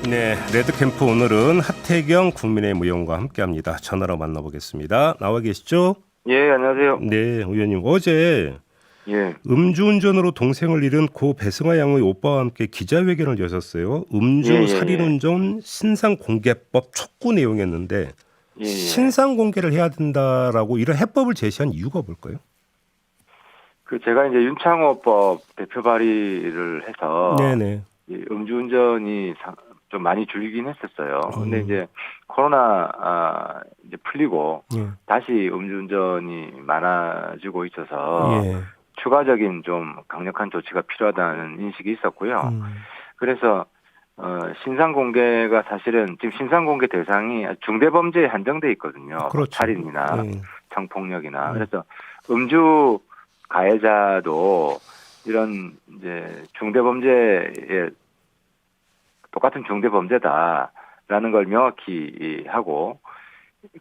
네, 레드캠프 오늘은 하태경 국민의힘 의원과 함께합니다. 전화로 만나보겠습니다. 나와 계시죠? 예, 안녕하세요. 네, 의원님. 어제 예, 음주운전으로 동생을 잃은 고 배승하 양의 오빠와 함께 기자회견을 여셨어요. 음주 예, 예, 살인운전 신상공개법 촉구 내용이었는데 예. 신상공개를 해야 된다라고 이런 해법을 제시한 이유가 뭘까요? 제가 이제 윤창호법 대표 발의를 해서 네네. 이 음주운전이 좀 많이 줄긴 했었어요. 근데 이제 코로나 이제 풀리고 예. 다시 음주운전이 많아지고 있어서 예. 추가적인 좀 강력한 조치가 필요하다는 인식이 있었고요. 그래서 신상 공개가 사실은 지금 신상 공개 대상이 중대범죄에 한정돼 있거든요. 그렇죠. 살인이나 예. 성폭력이나 그래서 음주 가해자도 이런 이제 중대범죄에 똑같은 중대범죄다라는 걸 명확히 하고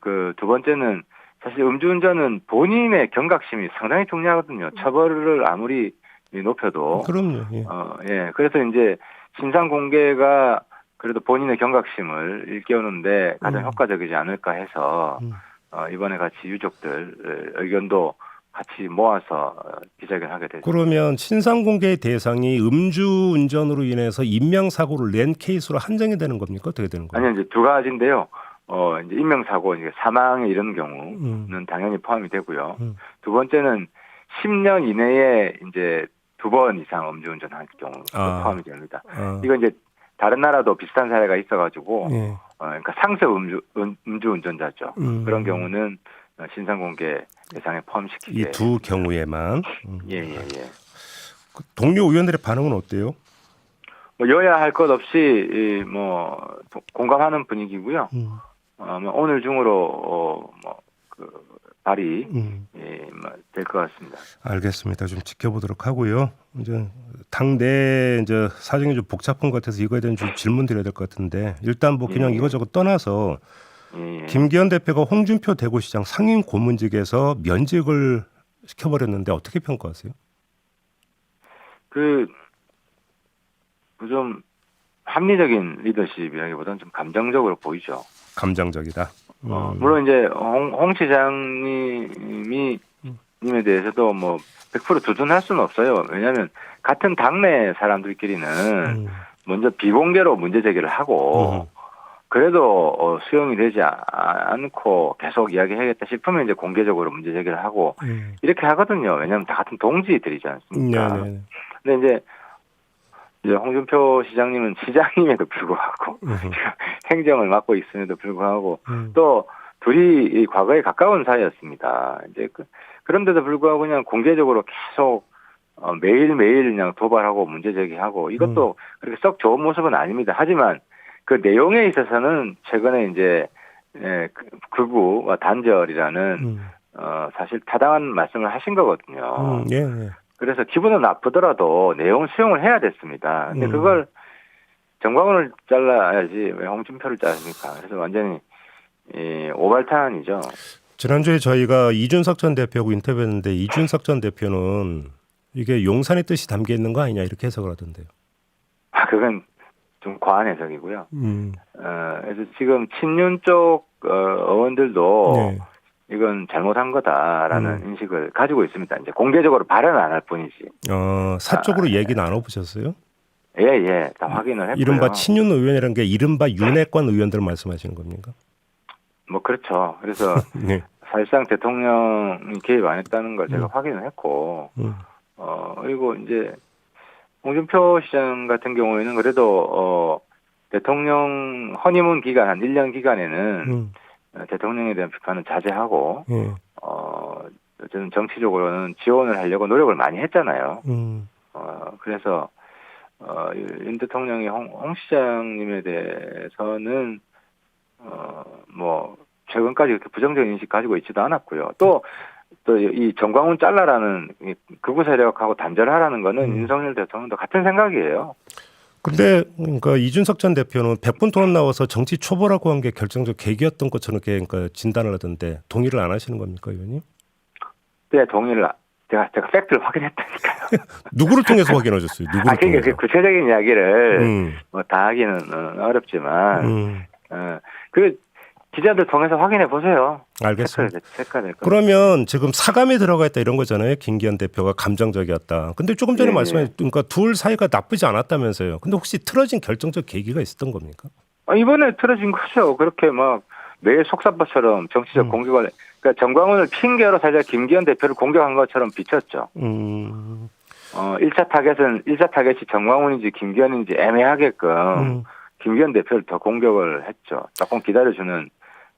그 두 번째는 사실 음주운전은 본인의 경각심이 상당히 중요하거든요. 처벌을 아무리 높여도 그럼요. 예. 예. 그래서 이제 신상 공개가 그래도 본인의 경각심을 일깨우는데 가장 효과적이지 않을까 해서 이번에 같이 유족들 의견도 같이 모아서 기자회견을 하게 됐습니다. 그러면 신상공개의 대상이 음주운전으로 인해서 인명사고를 낸 케이스로 한정이 되는 겁니까? 어떻게 되는 거예요? 아니요, 이제 두 가지인데요. 이제 인명사고, 이제 사망에 이르는 경우는 당연히 포함이 되고요. 두 번째는 10년 이내에 이제 2번 이상 음주운전할 경우 포함이 됩니다. 이거 이제 다른 나라도 비슷한 사례가 있어가지고, 예. 그러니까 상습 음주운전자죠. 그런 경우는 신상공개 대상에 포함시키게. 이 두 경우에만. 예. 동료 의원들의 반응은 어때요? 뭐 여야 할 것 없이 공감하는 분위기고요. 오늘 중으로 발의 될 것 같습니다. 알겠습니다. 좀 지켜보도록 하고요. 이제 당내 이제 사정이 좀 복잡한 것 같아서 이거에 대한 좀 질문 드려야 될 것 같은데 일단 뭐 그냥 이거저거 떠나서 김기현 대표가 홍준표 대구시장 상임 고문직에서 면직을 시켜버렸는데 어떻게 평가하세요? 좀 합리적인 리더십이라기보다는 좀 감정적으로 보이죠. 감정적이다. 물론 이제 홍 시장님에 대해서도 뭐 100% 두둔할 수는 없어요. 왜냐하면 같은 당내 사람들끼리는 먼저 비공개로 문제 제기를 하고 그래도 수용이 되지 않고 계속 이야기해야겠다 싶으면 이제 공개적으로 문제 제기를 하고 이렇게 하거든요. 왜냐하면 다 같은 동지들이지 않습니까? 근데 이제 홍준표 시장님은 시장님에도 불구하고 행정을 맡고 있음에도 불구하고 또 둘이 과거에 가까운 사이였습니다. 이제 그런데도 불구하고 그냥 공개적으로 계속 매일매일 그냥 도발하고 문제 제기하고 이것도 그렇게 썩 좋은 모습은 아닙니다. 하지만 그 내용에 있어서는 최근에 이제 극우와 단절이라는 사실 타당한 말씀을 하신 거거든요. 그래서 기분은 나쁘더라도 내용 수용을 해야 됐습니다. 근데 그걸 정광훈을 잘라야지 왜 홍준표를 자릅니까? 그래서 완전히 오발탄이죠. 지난주에 저희가 이준석 전 대표하고 인터뷰했는데 이준석 전 대표는 이게 용산의 뜻이 담겨 있는 거 아니냐 이렇게 해석을 하던데요. 그건 좀 과한 해석이고요. 그래서 지금 친윤 쪽 의원들도 이건 잘못한 거다라는 인식을 가지고 있습니다. 이제 공개적으로 발언 안 할 뿐이지. 사적으로 얘기 나눠보셨어요? 예, 다 확인을 했고요. 이른바 친윤 의원이라는 게 이른바 윤핵관 의원들 말씀하시는 겁니까? 뭐 그렇죠. 그래서 사실상 대통령이 개입 안 했다는 걸 제가 확인을 했고, 그리고 이제 홍준표 시장 같은 경우에는 그래도 대통령 허니문 기간 한 1년 기간에는 대통령에 대한 비판은 자제하고 저는 정치적으로는 지원을 하려고 노력을 많이 했잖아요. 그래서 윤 대통령이 홍 시장님에 대해서는 뭐 최근까지 그렇게 부정적인 인식 가지고 있지도 않았고요. 또 이 정광훈 잘라라는 극우 세력하고 단절하라는 거는 윤석열 대통령도 같은 생각이에요. 근데 그러니까 이준석 전 대표는 100분 토론 나와서 정치 초보라고 한 게 결정적 계기였던 것처럼 그러니까 진단을 하던데 동의를 안 하시는 겁니까, 의원님? 네, 동의를 제가 팩트를 확인했다니까요. 누구를 통해서 확인하셨어요? 누구를 그러니까 통해서? 그 구체적인 이야기를 뭐 다 하기는 어렵지만 그 기자들 통해서 확인해 보세요. 알겠습니다. 체크가 될 거예요. 그러면 지금 사감이 들어가 있다 이런 거잖아요. 김기현 대표가 감정적이었다. 근데 조금 전에 예, 말씀하신 그러니까 둘 사이가 나쁘지 않았다면서요. 근데 혹시 틀어진 결정적 계기가 있었던 겁니까? 이번에 틀어진 거죠. 그렇게 막 매일 속사포처럼 정치적 공격을 그러니까 정광훈을 핑계로 살짝 김기현 대표를 공격한 것처럼 비쳤죠. 1차 타겟이 정광훈인지 김기현인지 애매하게끔 김기현 대표를 더 공격을 했죠. 조금 기다려주는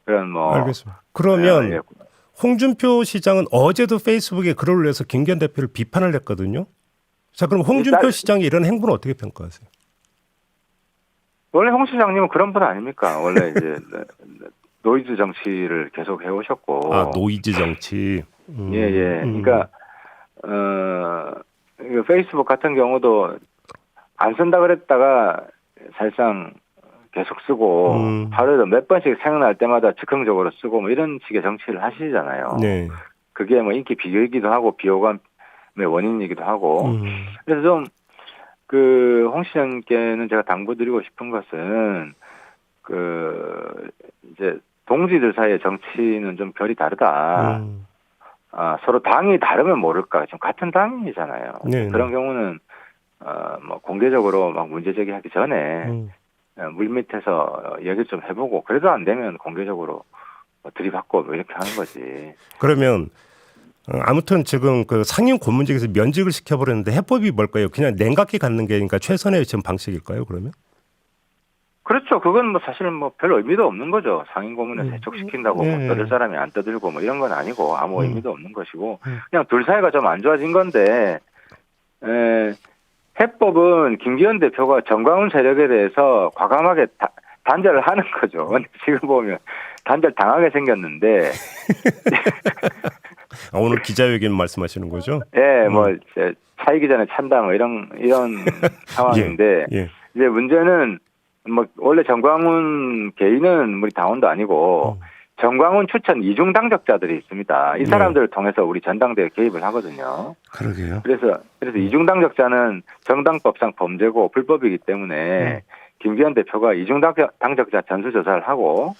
그런 뭐. 알겠습니다. 그러면 홍준표 시장은 어제도 페이스북에 글을 올려서 김기현 대표를 비판을 했거든요. 자, 그럼 홍준표 시장이 이런 행보는 어떻게 평가하세요? 원래 홍 시장님은 그런 분 아닙니까? 원래 이제 노이즈 정치를 계속 해오셨고. 노이즈 정치. 예. 그러니까 페이스북 같은 경우도 안 쓴다 그랬다가 사실상 계속 쓰고 하루에도 몇 번씩 생각날 때마다 즉흥적으로 쓰고 뭐 이런 식의 정치를 하시잖아요. 네. 그게 뭐 인기 비교이기도 하고 비호감의 원인이기도 하고. 그래서 좀 그 홍 시장님께는 제가 당부드리고 싶은 것은 이제 동지들 사이의 정치는 좀 결이 다르다. 서로 당이 다르면 모를까. 지금 같은 당이잖아요. 네. 그런 경우는 뭐 공개적으로 막 문제 제기하기 전에 물밑에서 얘기 좀 해보고 그래도 안 되면 공개적으로 들이받고 뭐 이렇게 하는 거지. 그러면 아무튼 지금 그 상임 고문직에서 면직을 시켜버렸는데 해법이 뭘까요? 그냥 냉각기 갖는 게 그러니까 최선의 지금 방식일까요? 그러면? 그렇죠. 그건 뭐 사실 뭐 별 의미도 없는 거죠. 상임 고문을 해촉시킨다고 뭐 떠들 사람이 안 떠들고 뭐 이런 건 아니고 아무 의미도 없는 것이고 그냥 둘 사이가 좀 안 좋아진 건데 해법은 김기현 대표가 정광훈 세력에 대해서 과감하게 단절을 하는 거죠. 근데 지금 보면 단절 당하게 생겼는데 오늘 기자회견 말씀하시는 거죠? 예, 뭐 차이기 전에 찬다 뭐 이런 상황인데 예. 이제 문제는 뭐 원래 정광훈 개인은 우리 당원도 아니고 정광훈 추천 이중 당적자들이 있습니다. 이 사람들을 통해서 우리 전당대회 개입을 하거든요. 그러게요. 그래서 이중 당적자는 정당법상 범죄고 불법이기 때문에 김기현 대표가 이중 당적자 전수조사를 하고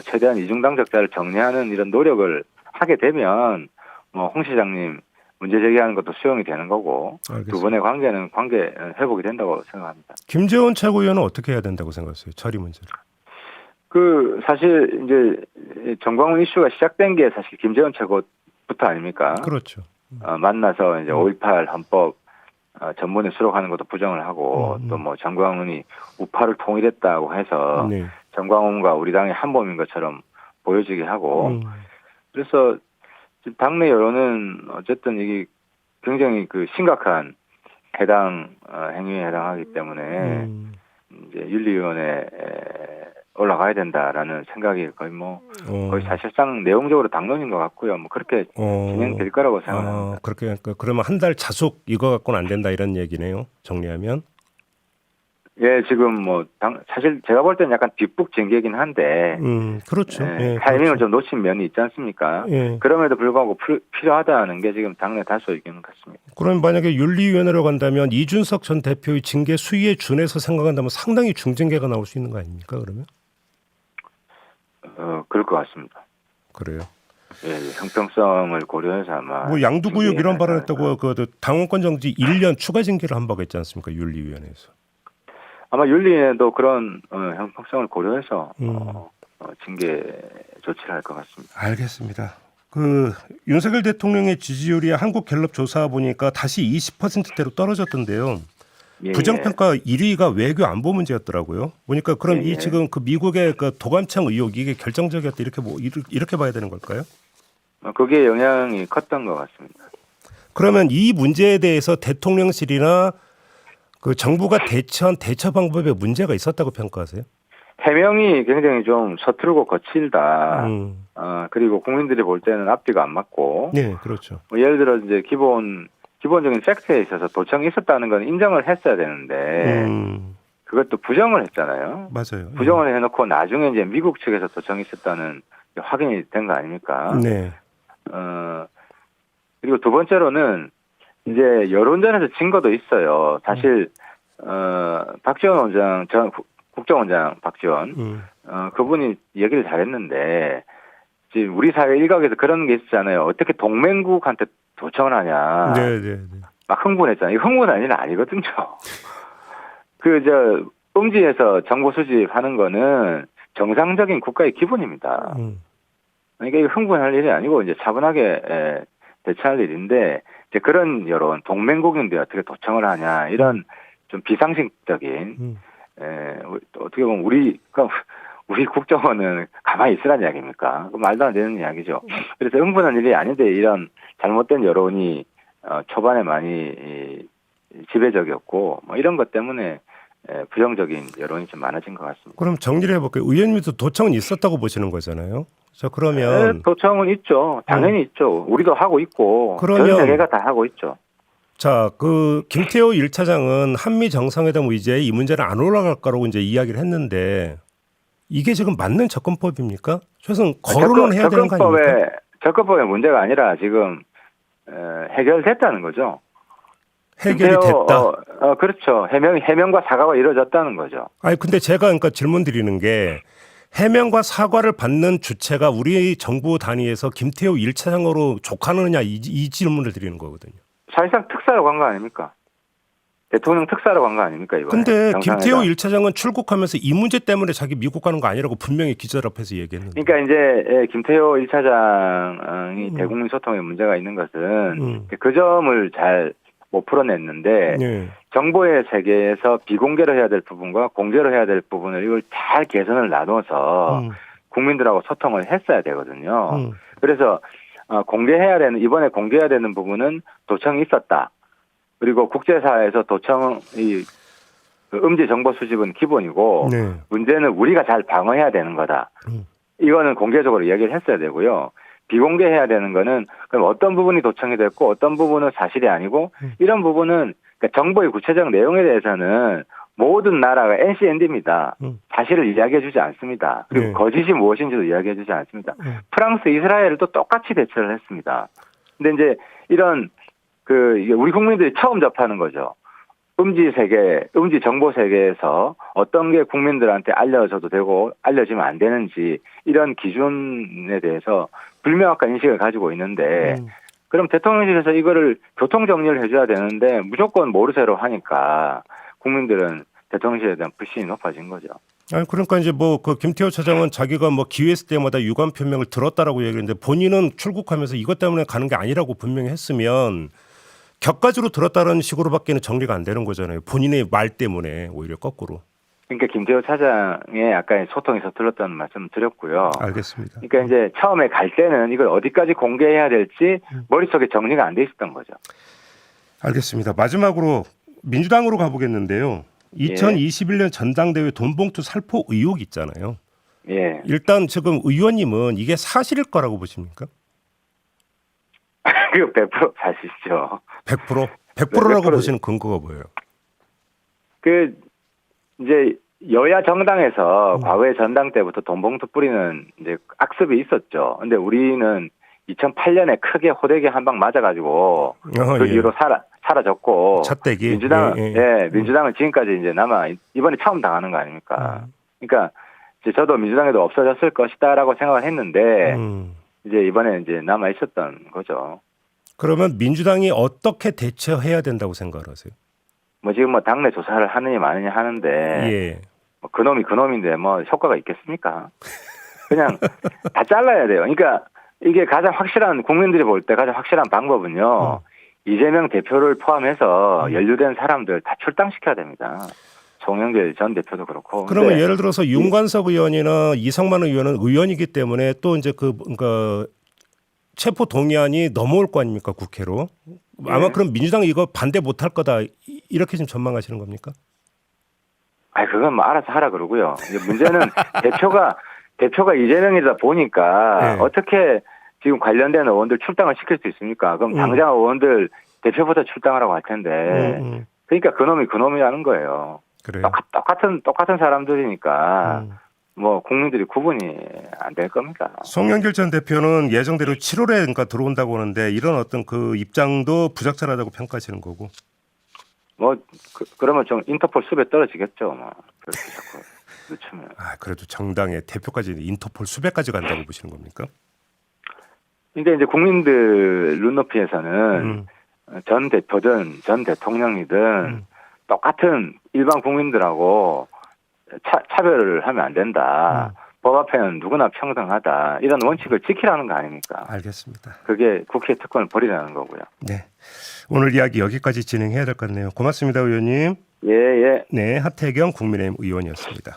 최대한 이중 당적자를 정리하는 이런 노력을 하게 되면 홍 시장님 문제 제기하는 것도 수용이 되는 거고 알겠습니다. 두 분의 관계 회복이 된다고 생각합니다. 김재원 최고위원은 어떻게 해야 된다고 생각하세요? 처리 문제를. 사실 이제 정광훈 이슈가 시작된 게 사실 김재원 최고부터 아닙니까? 그렇죠. 만나서 이제 5.18 헌법 전문에 수록하는 것도 부정을 하고 또 뭐 정광훈이 우파를 통일했다고 해서 정광훈과 우리 당이 한 몸인 것처럼 보여지게 하고 그래서 지금 당내 여론은 어쨌든 이게 굉장히 심각한 해당 행위에 해당하기 때문에 이제 윤리위원회에 올라가야 된다라는 생각이 거의 사실상 내용적으로 당론인 것 같고요. 뭐 그렇게 진행될 거라고 생각합니다. 그렇게 그러면 한 달 자숙 이거 갖고는 안 된다 이런 얘기네요. 정리하면. 예, 지금 사실 제가 볼 때는 약간 뒷북 징계이긴 한데, 그렇죠. 타이밍을 좀 놓친 면이 있지 않습니까? 그럼에도 불구하고 필요하다는 게 지금 당내 다수 의견 같습니다. 그럼 만약에 윤리위원회로 간다면 이준석 전 대표의 징계 수위에 준해서 생각한다면 상당히 중징계가 나올 수 있는 거 아닙니까? 그러면? 그럴 것 같습니다. 그래요. 예, 형평성을 고려해서 아마. 뭐 양두구역 이런 발언했다고 그 당원권 정지 1년 추가 징계를 한 바가 있지 않습니까? 윤리위원회에서. 아마 윤리위원회도 그런 형평성을 고려해서 징계 조치를 할 것 같습니다. 알겠습니다. 윤석열 대통령의 지지율이 한국갤럽 조사 보니까 다시 20%대로 떨어졌던데요. 부정평가 1위가 외교 안보 문제였더라고요. 보니까 그럼 이 지금 미국의 도감청 의혹 이게 결정적이었다 이렇게 봐야 되는 걸까요? 그게 영향이 컸던 것 같습니다. 그러면 이 문제에 대해서 대통령실이나 정부가 대처한 대처 방법에 문제가 있었다고 평가하세요? 해명이 굉장히 좀 서투르고 거칠다. 그리고 국민들이 볼 때는 앞뒤가 안 맞고. 네, 그렇죠. 예를 들어 이제 기본적인 팩트에 있어서 도청이 있었다는 건 인정을 했어야 되는데 그것도 부정을 했잖아요. 맞아요. 부정을 해놓고 나중에 이제 미국 측에서 도청이 있었다는 확인이 된 거 아닙니까? 네. 그리고 두 번째로는 이제 여론전에서 진 것도 있어요. 사실 박지원 원장, 전 국정원장 박지원, 그분이 얘기를 잘했는데 지금 우리 사회 일각에서 그런 게 있잖아요. 어떻게 동맹국한테 도청을 하냐. 네. 막 흥분했잖아요. 이 흥분한 일은 아니거든요. 음지에서 정보 수집하는 거는 정상적인 국가의 기본입니다. 그러니까 이거 흥분할 일이 아니고 이제 차분하게 대처할 일인데 이제 그런 여론, 동맹국인데 어떻게 도청을 하냐 이런 좀 비상식적인 어떻게 보면 우리 국정원은 가만히 있으라는 이야기입니까? 말도 안 되는 이야기죠. 그래서 흥분한 일이 아닌데 이런 잘못된 여론이 초반에 많이 지배적이었고 뭐 이런 것 때문에 부정적인 여론이 좀 많아진 것 같습니다. 그럼 정리를 해볼게요. 의원님도 도청은 있었다고 보시는 거잖아요. 자 그러면 도청은 있죠. 당연히 있죠. 우리도 하고 있고 그러면 전 세계가 다 하고 있죠. 자, 김태호 1차장은 한미 정상회담 의제에 이 문제는 안 올라갈 거라고 이제 이야기를 했는데 이게 지금 맞는 접근법입니까? 최소한 거론은 해야 되는 거 아닙니까? 접근법의 문제가 아니라 지금 해결됐다는 거죠. 해결이 됐다. 그렇죠. 해명과 사과가 이루어졌다는 거죠. 아니 근데 제가 그러니까 질문 드리는 게 해명과 사과를 받는 주체가 우리 정부 단위에서 김태호 1차장으로 족하느냐 이 질문을 드리는 거거든요. 사실상 특사로 간 거 아닙니까? 대통령 특사로 간 거 아닙니까 이번에? 근데 김태호 1차장은 출국하면서 이 문제 때문에 자기 미국 가는 거 아니라고 분명히 기자들 앞에서 얘기했는데. 그러니까 이제 김태호 1차장이 대국민 소통에 문제가 있는 것은 그 점을 잘 못 풀어냈는데 정보의 세계에서 비공개로 해야 될 부분과 공개로 해야 될 부분을 이걸 잘 개선을 나눠서 국민들하고 소통을 했어야 되거든요. 그래서 이번에 공개해야 되는 부분은 도청이 있었다. 그리고 국제사회에서 도청이 음지 정보 수집은 기본이고 문제는 우리가 잘 방어해야 되는 거다. 이거는 공개적으로 이야기를 했어야 되고요. 비공개해야 되는 거는 그럼 어떤 부분이 도청이 됐고 어떤 부분은 사실이 아니고 이런 부분은 그러니까 정보의 구체적 내용에 대해서는 모든 나라가 NCND입니다. 사실을 이야기해 주지 않습니다. 그리고 거짓이 무엇인지도 이야기해 주지 않습니다. 프랑스, 이스라엘도 똑같이 대처를 했습니다. 근데 이제 이런 이게 우리 국민들이 처음 접하는 거죠. 음지 정보 세계에서 어떤 게 국민들한테 알려져도 되고 알려지면 안 되는지 이런 기준에 대해서 불명확한 인식을 가지고 있는데 그럼 대통령실에서 이거를 교통 정리를 해줘야 되는데 무조건 모르쇠로 하니까 국민들은 대통령실에 대한 불신이 높아진 거죠. 아니 그러니까 이제 김태호 차장은 자기가 기회 있을 때마다 유감 표명을 들었다라고 얘기했는데 본인은 출국하면서 이것 때문에 가는 게 아니라고 분명히 했으면 격가지로 들었다는 식으로밖에는 정리가 안 되는 거잖아요. 본인의 말 때문에 오히려 거꾸로. 그러니까 김태호 차장의 약간 소통이 서툴렀다는 말씀을 드렸고요. 알겠습니다. 그러니까 이제 처음에 갈 때는 이걸 어디까지 공개해야 될지 머릿속에 정리가 안 돼 있었던 거죠. 알겠습니다. 마지막으로 민주당으로 가보겠는데요. 2021년 전당대회 돈봉투 살포 의혹 있잖아요. 예. 일단 지금 의원님은 이게 사실일 거라고 보십니까? 그 100% 사실이죠. 100%? 100%라고 보시는 근거가 뭐예요? 이제 여야 정당에서 과거의 전당 때부터 돈봉투 뿌리는 이제 악습이 있었죠. 근데 우리는 2008년에 크게 호되게 한 방 맞아가지고 그 이후로 사라졌고 찻대기. 민주당은 지금까지 이제 이번에 처음 당하는 거 아닙니까? 그러니까 이제 저도 민주당에도 없어졌을 것이다라고 생각을 했는데 이제 이번에 이제 남아 있었던 거죠. 그러면 민주당이 어떻게 대처해야 된다고 생각하세요? 지금 당내 조사를 하느냐 마느냐 하는데 그놈인데 효과가 있겠습니까? 그냥 다 잘라야 돼요. 그러니까 이게 가장 확실한 국민들이 볼 때 가장 확실한 방법은요. 이재명 대표를 포함해서 연루된 사람들 다 출당시켜야 됩니다. 송영길 전 대표도 그렇고. 그러면 예를 들어서 윤관석 의원이나 이성만 의원은 의원이기 때문에 또 이제 체포 동의안이 넘어올 거 아닙니까 국회로? 아마 그럼 민주당이 이거 반대 못할 거다 이렇게 지금 전망하시는 겁니까? 그건 알아서 하라 그러고요. 문제는 대표가 이재명이다 보니까 어떻게 지금 관련된 의원들 출당을 시킬 수 있습니까? 그럼 당장 의원들 대표부터 출당하라고 할 텐데. 그러니까 그놈이라는 거예요. 그래요. 똑같은 사람들이니까 뭐 국민들이 구분이 안 될 겁니다. 송영길 전 대표는 예정대로 7월에 그러니까 들어온다고 하는데 이런 어떤 그 입장도 부적절하다고 평가하시는 거고. 뭐 그러면 좀 인터폴 수배 떨어지겠죠. 뭐 그렇게 자꾸 늦추면. 아, 그래도 정당의 대표까지 인터폴 수배까지 간다고 보시는 겁니까? 근데 이제 국민들 눈높이에서는 전 대표든 전 대통령이든 똑같은 일반 국민들하고 차별을 하면 안 된다. 법 앞에는 누구나 평등하다. 이런 원칙을 지키라는 거 아닙니까? 알겠습니다. 그게 국회 특권을 버리라는 거고요. 네. 오늘 이야기 여기까지 진행해야 될 것 같네요. 고맙습니다, 의원님. 예, 예. 네, 하태경 국민의힘 의원이었습니다.